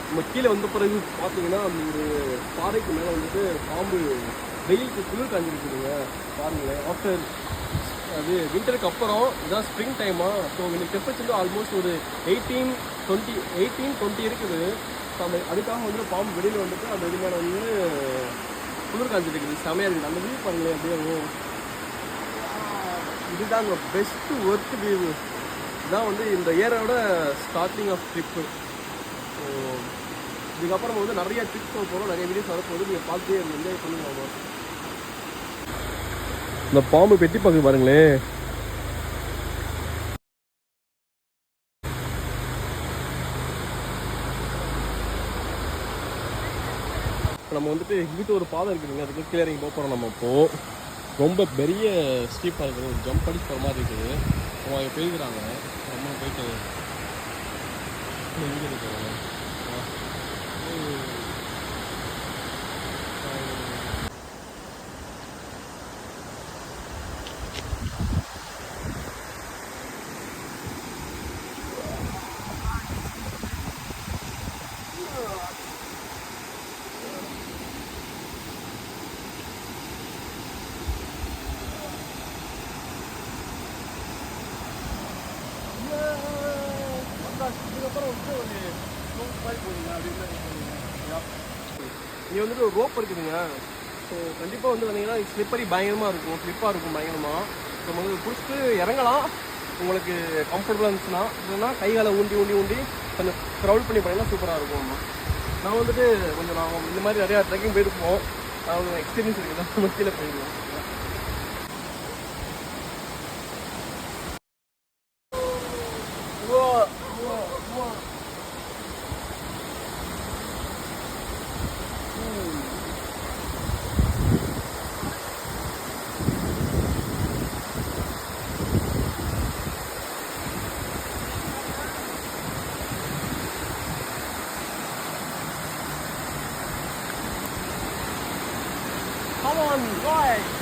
நம்ம கீழே வந்த பிறகு பார்த்தீங்கன்னா அந்த ஒரு பாறைக்கு மேலே வந்துட்டு பாம்பு வெயிலுக்கு குளிர் காஞ்சிருக்குதுங்க பாருங்களேன். ஆஃப்டர் அது விண்டருக்கு அப்புறம் இதான் ஸ்ப்ரிங் டைமாக. ஸோ இன்னைக்கு டெம்பரேச்சர் ஆல்மோஸ்ட் ஒரு 18-20 இருக்குது. ஸோ அந்த அதுக்காக வந்து பாம்பு வெளியில் வந்துட்டு அந்த இது மேலே வந்து குளிர் காஞ்சிருக்குது. செமையாக இருக்குது. அந்த வியூ பாருங்களேன் அப்படியே. இதுதான் பெஸ்ட்டு ஒர்க் வியூ. இதுதான் வந்து இந்த இயரோட ஸ்டார்டிங் ஆஃப் ட்ரிப்பு. ஸோ இதுக்கப்புறம் வந்து நிறைய ட்ரிப்ஸ் போகிறோம், நிறைய வீடியோஸ் வரப்போகுது. நீங்கள் பார்த்து என்ஜாய் பண்ணுங்க. இந்த பாம்பு பெட்டி பார்க்க பாருங்களேன். நம்ம வந்துட்டு இங்கிட்ட ஒரு பாதை இருக்குதுங்க, அதுக்கு கீழே இறங்கி போகிறோம். நம்ம இப்போது ரொம்ப பெரிய ஸ்டீப்பாக இருக்குது, ஒரு ஜம்ப் அடிச்சு போகிற மாதிரி இருக்குது. அவங்க அங்கே போய்க்கிறாங்க. நம்ம போயிட்டு எங்கே இருக்கிறாங்க. இங்கே வந்துட்டு ஒரு ரோப் இருக்குதுங்க. ஸோ கண்டிப்பாக வந்து வந்தீங்கன்னா ஸ்லிப்பரி பயங்கரமாக இருக்கும், ஸ்லிப்பாக இருக்கும் பயங்கரமாக. ஸோ வந்து பிடிச்சிட்டு இறங்கலாம். உங்களுக்கு கம்ஃபர்டபுளாக இருந்துச்சுன்னா, இல்லைன்னா கைகாலை ஊண்டி ஊண்டி ஊண்டி கொஞ்சம் க்ரௌட் பண்ணி போனீங்கன்னா சூப்பராக இருக்கும். நான் வந்துட்டு கொஞ்சம் நான் இந்த மாதிரி நிறையா ட்ரெக்கிங் போயிருப்போம். நான் எக்ஸ்பீரியன்ஸ் இருக்குது, நம்ம கீழே போயிடுவோம். Come on, guys!